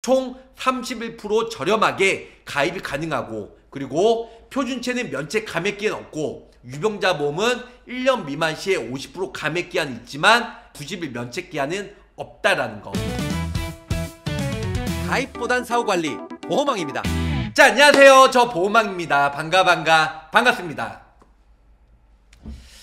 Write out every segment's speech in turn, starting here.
총 31% 저렴하게 가입이 가능하고, 그리고 표준체는 면책 감액기한 없고, 유병자 보험은 1년 미만 시에 50% 감액기한이 있지만 90일 면책기한은 없다라는 거. 가입보단 사후관리 보험왕입니다. 자, 안녕하세요. 저 보험왕입니다. 반갑습니다.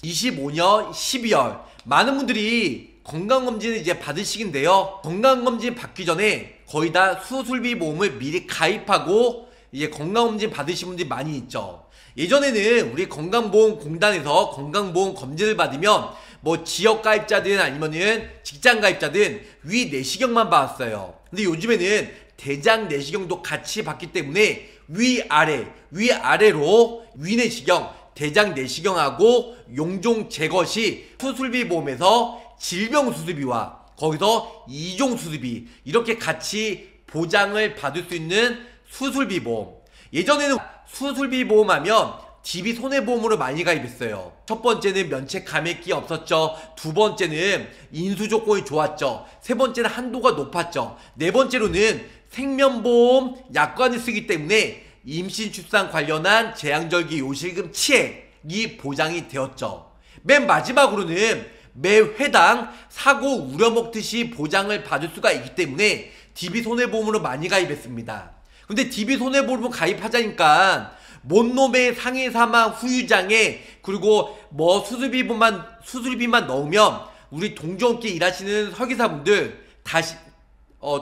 25년 12월 많은 분들이 건강검진을 이제 받으시긴데요, 건강검진 받기 전에 거의 다 수술비 보험을 미리 가입하고 이제 건강검진 받으신 분들이 많이 있죠. 예전에는 우리 건강보험공단에서 건강보험 검진을 받으면 뭐 지역가입자든 아니면은 직장가입자든 위 내시경만 받았어요. 근데 요즘에는 대장 내시경도 같이 받기 때문에 위아래로 위 내시경, 대장 내시경하고 용종 제거 시 수술비 보험에서 질병수술비와 거기서 이종수술비 이렇게 같이 보장을 받을 수 있는 수술비 보험. 예전에는 수술비 보험하면 DB 손해보험으로 많이 가입했어요. 첫 번째는 면책 감액기 없었죠. 두 번째는 인수 조건이 좋았죠. 세 번째는 한도가 높았죠. 네 번째로는 생명보험 약관을 쓰기 때문에 임신 출산 관련한 재앙절기 요실금 치액이 보장이 되었죠. 맨 마지막으로는 매 회당 사고 우려먹듯이 보장을 받을 수가 있기 때문에 DB 손해보험으로 많이 가입했습니다. 근데 DB 손해보험 가입하자니까 못놈의 상해 사망 후유장애 그리고 뭐 수술비만 넣으면 우리 동종업계 일하시는 설계사분들 다시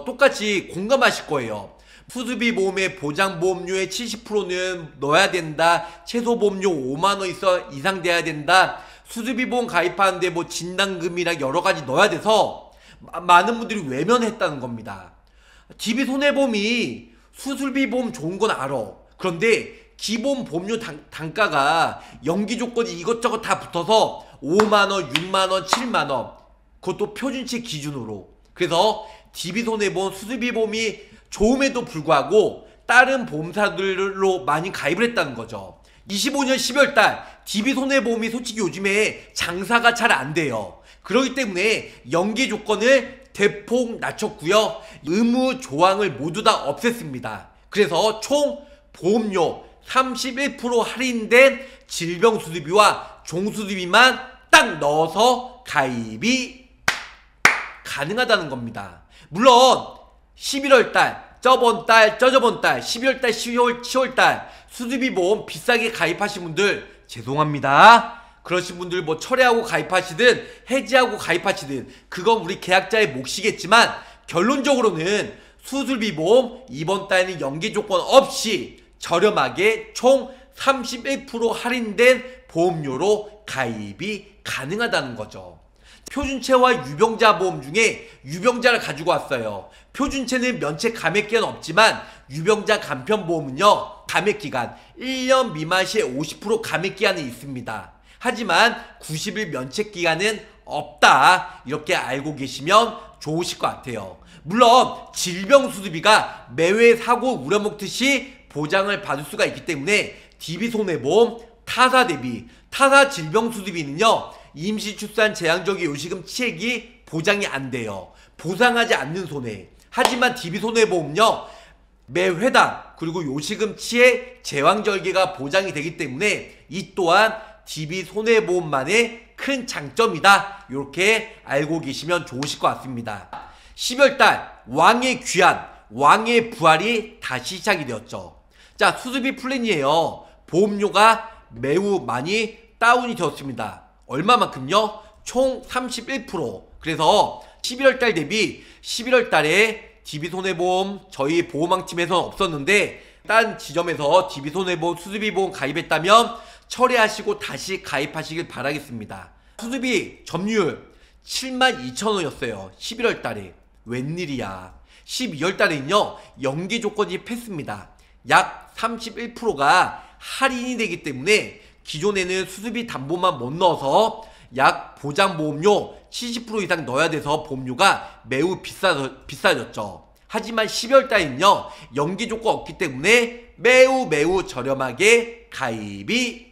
똑같이 공감하실 거예요. 수술비 보험의 보장보험료의 70%는 넣어야 된다. 최소보험료 5만원 이상 돼야 된다. 수술비 보험 가입하는데 뭐 진단금이랑 여러가지 넣어야 돼서 많은 분들이 외면했다는 겁니다. DB 손해보험이 수술비 보험 좋은 건 알아. 그런데 기본 보험료 단가가 연기 조건이 이것저것 다 붙어서 5만원, 6만원, 7만원, 그것도 표준치 기준으로. 그래서 DB 손해보험 수술비 보험이 좋음에도 불구하고 다른 보험사들로 많이 가입을 했다는 거죠. 25년 12월달 DB 손해보험이 솔직히 요즘에 장사가 잘 안 돼요. 그렇기 때문에 연기 조건을 대폭 낮췄고요, 의무 조항을 모두 다 없앴습니다. 그래서 총 보험료 31% 할인된 질병수술비와 종수술비만 딱 넣어서 가입이 가능하다는 겁니다. 물론 11월달, 저저번달, 12월달, 10월달 수술비 보험 비싸게 가입하신 분들 죄송합니다. 그러신 분들 뭐 철회하고 가입하시든 해지하고 가입하시든 그건 우리 계약자의 몫이겠지만 결론적으로는 수술비 보험 이번 달에는 연기 조건 없이 저렴하게 총 31% 할인된 보험료로 가입이 가능하다는 거죠. 표준체와 유병자 보험 중에 유병자를 가지고 왔어요. 표준체는 면책 감액기간 없지만 유병자 간편보험은요, 감액기간 1년 미만 시에 50% 감액기간이 있습니다. 하지만 90일 면책기간은 없다. 이렇게 알고 계시면 좋으실 것 같아요. 물론 질병수술비가 매회 사고 우려먹듯이 보장을 받을 수가 있기 때문에 DB 손해보험 타사 대비 타사 질병수술비는요, 임시 출산 재앙절기 요실금 치액이 보장이 안 돼요. 보상하지 않는 손해. 하지만 DB 손해보험은요, 매 회당 그리고 요실금 치액 재앙절기가 보장이 되기 때문에 이 또한 DB 손해보험만의 큰 장점이다. 이렇게 알고 계시면 좋으실 것 같습니다. 12월달 왕의 귀환, 왕의 부활이 다시 시작이 되었죠. 자, 수술비 플랜이에요. 보험료가 매우 많이 다운이 되었습니다. 얼마만큼요? 총 31%. 그래서 11월달 대비 11월달에 DB손해보험 저희 보험왕팀에서는 없었는데 딴 지점에서 DB손해보험 수술비 보험 가입했다면 철회하시고 다시 가입하시길 바라겠습니다. 수술비 점유율 72,000원이었어요 11월달에. 웬일이야. 12월달에는요 연기 조건이 뺐습니다. 약 31%가 할인이 되기 때문에 기존에는 수술비 담보만 못 넣어서 약 보장보험료 70% 이상 넣어야 돼서 보험료가 매우 비싸졌죠. 하지만 12월달에는요 연기 조건 없기 때문에 매우 저렴하게 가입이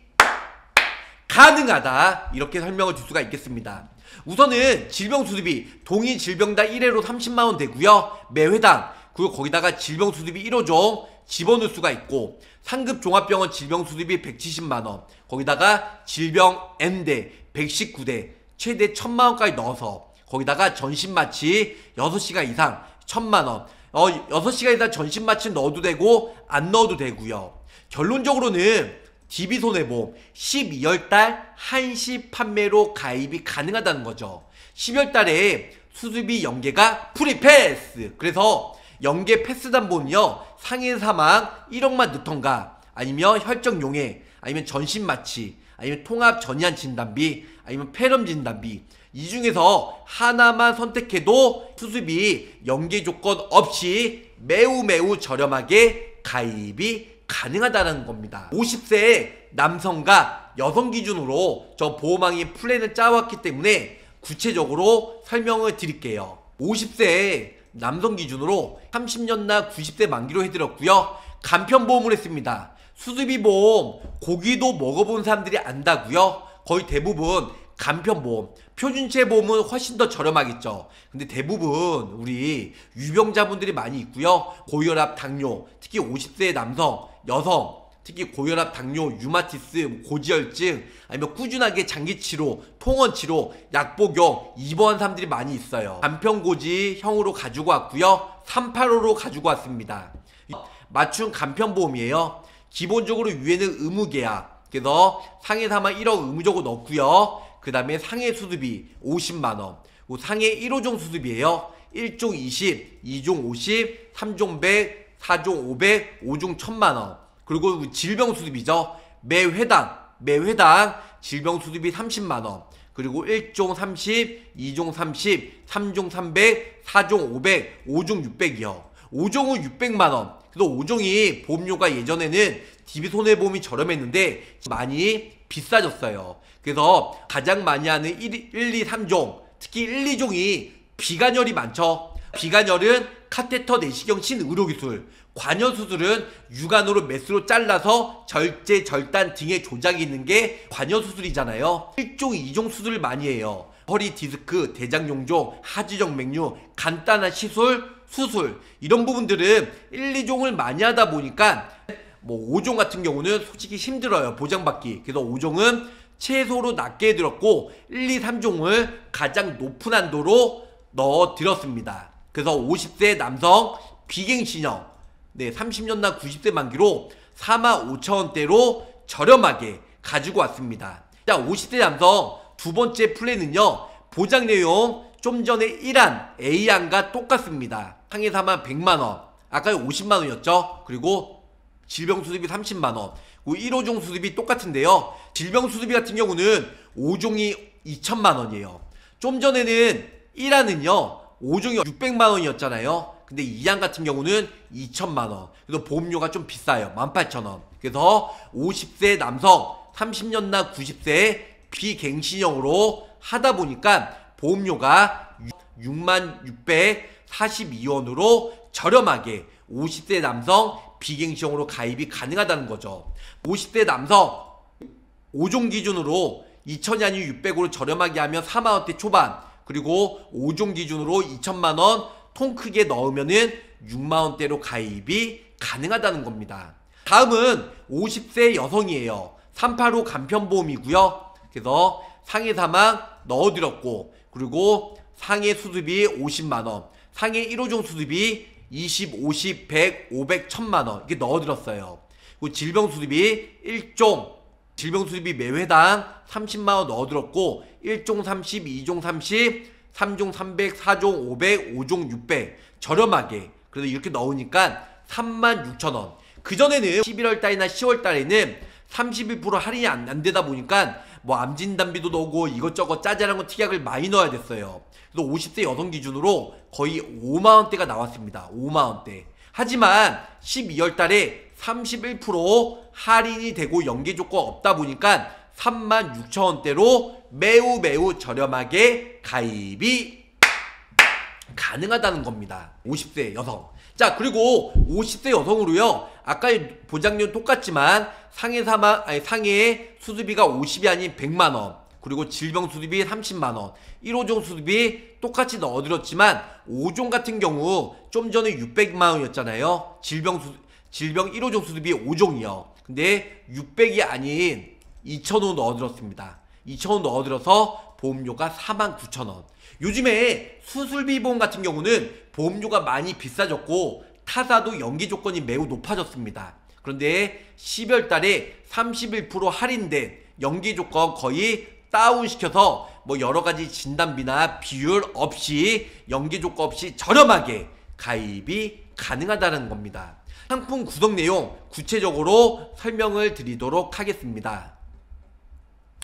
가능하다. 이렇게 설명을 줄 수가 있겠습니다. 우선은 질병수술비 동일 질병당 1회로 30만원 되고요. 매 회당 그리고 거기다가 질병수습이 1호종 집어넣을 수가 있고, 상급 종합병원 질병수습이 170만원, 거기다가 질병 N대 119대 최대 1000만원까지 넣어서, 거기다가 전신마취 6시간 이상 1000만원, 6시간 이상 전신마취 넣어도 되고 안 넣어도 되고요. 결론적으로는 DB손해보험 12월달 한시 판매로 가입이 가능하다는 거죠. 12월달에 수수비 연계가 프리패스. 그래서 연계 패스 담보는요, 상해 사망 1억만 넣던가, 아니면 혈정용해, 아니면 전신마취, 아니면 통합 전이한 진단비, 아니면 폐렴 진단비, 이 중에서 하나만 선택해도 수수비 연계 조건 없이 매우 저렴하게 가입이 가능하다는 겁니다. 50세 남성과 여성 기준으로 저 보험왕이 플랜을 짜왔기 때문에 구체적으로 설명을 드릴게요. 50세 남성 기준으로 30년나 90세 만기로 해드렸고요. 간편보험을 했습니다. 수수비 보험 고기도 먹어본 사람들이 안다고요. 거의 대부분 간편보험, 표준체 보험은 훨씬 더 저렴하겠죠. 근데 대부분 우리 유병자분들이 많이 있고요. 고혈압, 당뇨, 특히 50세 남성, 여성, 특히 고혈압, 당뇨, 류마티스, 고지혈증, 아니면 꾸준하게 장기치료, 통원치료, 약복용, 입원한 사람들이 많이 있어요. 간편고지형으로 가지고 왔고요. 385로 가지고 왔습니다. 맞춤 간편보험이에요. 기본적으로 유예는 의무계약, 그래서 상해 사망 1억 의무적으로 넣고요. 그 다음에 상해 수수비 50만원, 상해 1호종 수수비에요. 1종 20, 2종 50, 3종 100, 4종 500, 5종 1000만원. 그리고 질병 수수비죠. 매 회당 질병 수수비 30만원. 그리고 1종 30, 2종 30, 3종 300, 4종 500, 5종 600이요. 5종은 600만원. 그래서 5종이 보험료가 예전에는 DB손해보험이 저렴했는데 많이 비싸졌어요. 그래서 가장 많이 하는 1, 2, 3종, 특히 1, 2종이 비관혈이 많죠. 비관혈은 카테터 내시경 신의료기술, 관여수술은 유관으로 메스로 잘라서 절제, 절단 등의 조작이 있는 게 관여수술이잖아요. 1종, 2종 수술을 많이 해요. 허리 디스크, 대장용종, 하지정맥류, 간단한 수술 이런 부분들은 1, 2종을 많이 하다 보니까 5종 같은 경우는 솔직히 힘들어요, 보장받기. 그래서 5종은 최소로 낮게 해드렸고 1, 2, 3종을 가장 높은 한도로 넣어드렸습니다. 그래서 50세 남성 비갱신형, 30년나 90세 만기로 45,000원대로 저렴하게 가지고 왔습니다. 자, 50세 남성 두 번째 플랜은요, 보장 내용 좀 전에 1안 A안과 똑같습니다. 상해 사망 100만원, 아까 50만원이었죠. 그리고 질병 수수비 30만원, 1호종 수수비 똑같은데요. 질병 수수비 같은 경우는 5종이 2천만원이에요. 좀 전에는 1안은요 5종이 600만원이었잖아요. 근데 2안 같은 경우는 2천만원. 그래서 보험료가 좀 비싸요. 18,000원. 그래서 50세 남성 30년나 90세 비갱신형으로 하다 보니까 보험료가 66,642원으로 저렴하게 50세 남성 비갱신형으로 가입이 가능하다는 거죠. 50세 남성 5종 기준으로 2,000이 아닌 600으로 저렴하게 하면 4만원대 초반, 그리고 5종 기준으로 2천만원 통 크게 넣으면은 6만원대로 가입이 가능하다는 겁니다. 다음은 50세 여성이에요. 385 간편보험이고요. 그래서 상해 사망 넣어드렸고, 그리고 상해 수수비 50만원, 상해 1호종 수수비 20, 50, 100, 500, 1000만원 이렇게 넣어드렸어요. 그리고 질병 수수비 1종 질병 수수비 매 회당 30만원 넣어들었고, 1종 30, 2종 30, 3종 300, 4종 500, 5종 600 저렴하게. 그래서 이렇게 넣으니까 36,000원. 그전에는 11월달이나 10월달에는 31% 할인이 안 되다 보니까 암진단비도 넣고 이것저것 짜잘한 거 특약을 많이 넣어야 됐어요. 그래서 50세 여성 기준으로 거의 5만원대가 나왔습니다. 5만원대. 하지만 12월달에 31% 할인이 되고 연계 조건 없다 보니까 36,000원대로 매우 저렴하게 가입이 가능하다는 겁니다. 50세 여성. 자, 그리고 50세 여성으로요, 아까 보장료 똑같지만 상해 수수비가 50이 아닌 100만원, 그리고 질병 수술비 30만원, 1호종 수술비 똑같이 넣어드렸지만 5종 같은 경우 좀 전에 600만원이었잖아요. 질병 1호종 수술비 5종이요. 근데 600이 아닌 2,000원 넣어드렸습니다. 2,000원 넣어드려서 보험료가 49,000원. 요즘에 수술비 보험 같은 경우는 보험료가 많이 비싸졌고 타사도 연기 조건이 매우 높아졌습니다. 그런데 12월 달에 31% 할인된 연기 조건 거의 다운시켜서 뭐 여러가지 진단비나 비율 없이 연기 조건 없이 저렴하게 가입이 가능하다는 겁니다. 상품 구성 내용 구체적으로 설명을 드리도록 하겠습니다.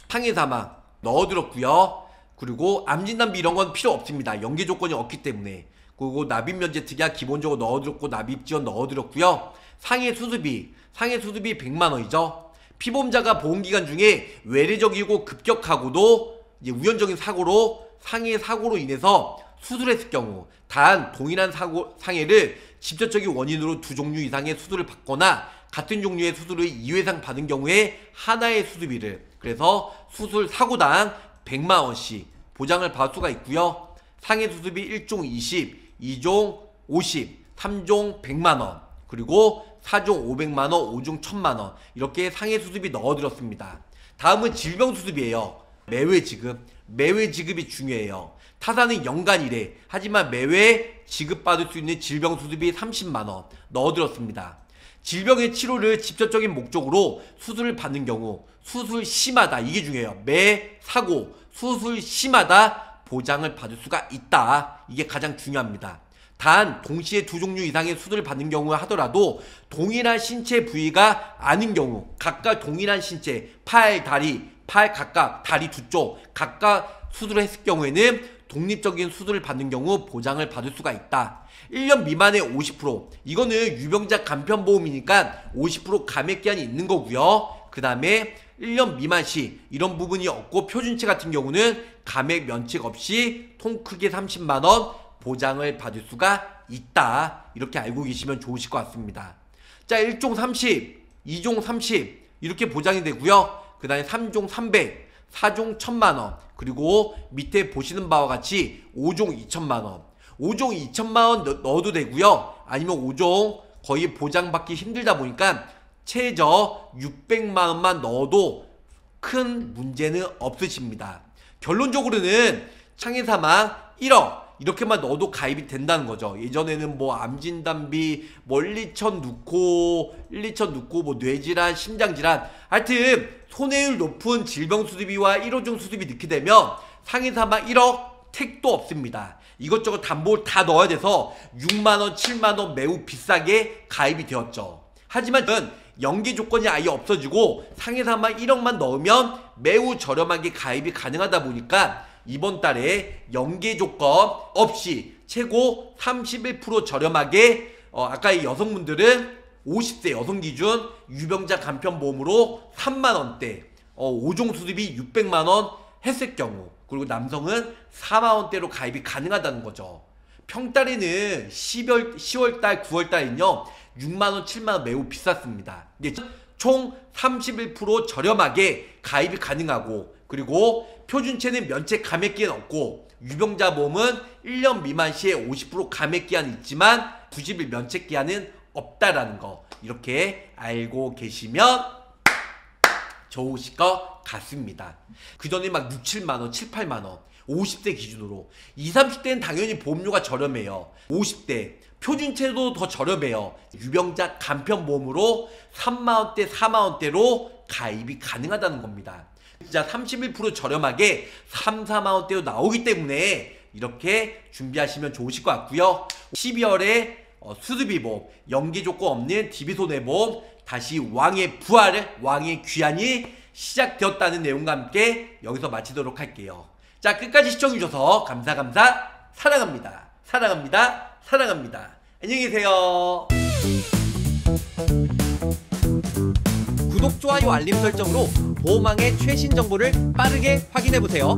상해 사망 넣어드렸고요. 그리고 암진단비 이런 건 필요 없습니다. 연계 조건이 없기 때문에. 그리고 납입 면제 특약 기본적으로 넣어드렸고 납입 지원 넣어드렸고요. 상해 수술비 100만원이죠. 피보험자가 보험기간 중에 외래적이고 급격하고도 이제 우연적인 사고로 상해 사고로 인해서 수술했을 경우 단 동일한 상해를 직접적인 원인으로 2종류 이상의 수술을 받거나 같은 종류의 수술을 2회 이상 받은 경우에 하나의 수술비를, 그래서 수술 사고당 100만원씩 보장을 받을 수가 있고요. 상해 수술비 1종 20, 2종 50, 3종 100만원, 그리고 4종 500만원, 5종 1000만원 이렇게 상해 수술비 넣어드렸습니다. 다음은 질병 수술비예요. 매회 지급. 매회 지급이 중요해요. 타사는 연간 1회, 하지만 매회 지급받을 수 있는 질병 수술비 30만원 넣어드렸습니다. 질병의 치료를 직접적인 목적으로 수술을 받는 경우 수술 시마다, 이게 중요해요. 매 사고 수술 시마다 보장을 받을 수가 있다. 이게 가장 중요합니다. 단 동시에 2종류 이상의 수술을 받는 경우 하더라도 동일한 신체 부위가 아닌 경우, 각각 동일한 신체, 팔, 다리, 팔 각각, 다리 2쪽 각각 수술을 했을 경우에는 독립적인 수술을 받는 경우 보장을 받을 수가 있다. 1년 미만의 50%, 이거는 유병자 간편보험이니까 50% 감액기한이 있는 거고요. 그 다음에 1년 미만 시 이런 부분이 없고 표준체 같은 경우는 감액 면책 없이 통 크게 30만원 보장을 받을 수가 있다. 이렇게 알고 계시면 좋으실 것 같습니다. 자, 1종 30, 2종 30 이렇게 보장이 되고요. 그 다음에 3종 300, 4종 1000만원, 그리고 밑에 보시는 바와 같이 5종 2000만원, 5종 2000만원 넣어도 되고요. 아니면 5종 거의 보장받기 힘들다 보니까 최저 600만원만 넣어도 큰 문제는 없으십니다. 결론적으로는 상해 사망 1억 이렇게만 넣어도 가입이 된다는 거죠. 예전에는 뭐 암진단비 뭐 1, 2천 넣고 뭐 뇌질환, 심장질환, 하여튼 손해율 높은 질병 수술비와 1호종 수술비 넣게 되면 상해 사망 1억 택도 없습니다. 이것저것 담보를 다 넣어야 돼서 6만원, 7만원 매우 비싸게 가입이 되었죠. 하지만 연계 조건이 아예 없어지고 상해 사망 1억만 넣으면 매우 저렴하게 가입이 가능하다 보니까 이번 달에 연계 조건 없이 최고 31% 저렴하게 아까 이 여성분들은 50세 여성 기준 유병자 간편보험으로 3만원대 5종 수술비 600만원 했을 경우, 그리고 남성은 4만원대로 가입이 가능하다는 거죠. 평달에는 10월달 9월달은요 6만원 7만원 매우 비쌌습니다. 총 31% 저렴하게 가입이 가능하고, 그리고 표준체는 면책 감액기한 없고 유병자 보험은 1년 미만 시에 50% 감액기한이 있지만 90일 면책기한은 없다라는 거, 이렇게 알고 계시면 좋으실 것 같습니다. 그 전에 막 6, 7만원, 7, 8만원 50대 기준으로. 20, 30대는 당연히 보험료가 저렴해요. 50대 표준체도 더 저렴해요. 유병자 간편보험으로 3만원대, 4만원대로 가입이 가능하다는 겁니다. 진짜 31% 저렴하게 3, 4만원대로 나오기 때문에 이렇게 준비하시면 좋으실 것 같고요. 12월에 수술비 보험, 연계 조건 없는 DB손해보험 다시 왕의 부활, 왕의 귀환이 시작되었다는 내용과 함께 여기서 마치도록 할게요. 자, 끝까지 시청해주셔서 감사 사랑합니다. 사랑합니다. 안녕히 계세요. 구독, 좋아요, 알림 설정으로 보험왕의 최신 정보를 빠르게 확인해보세요.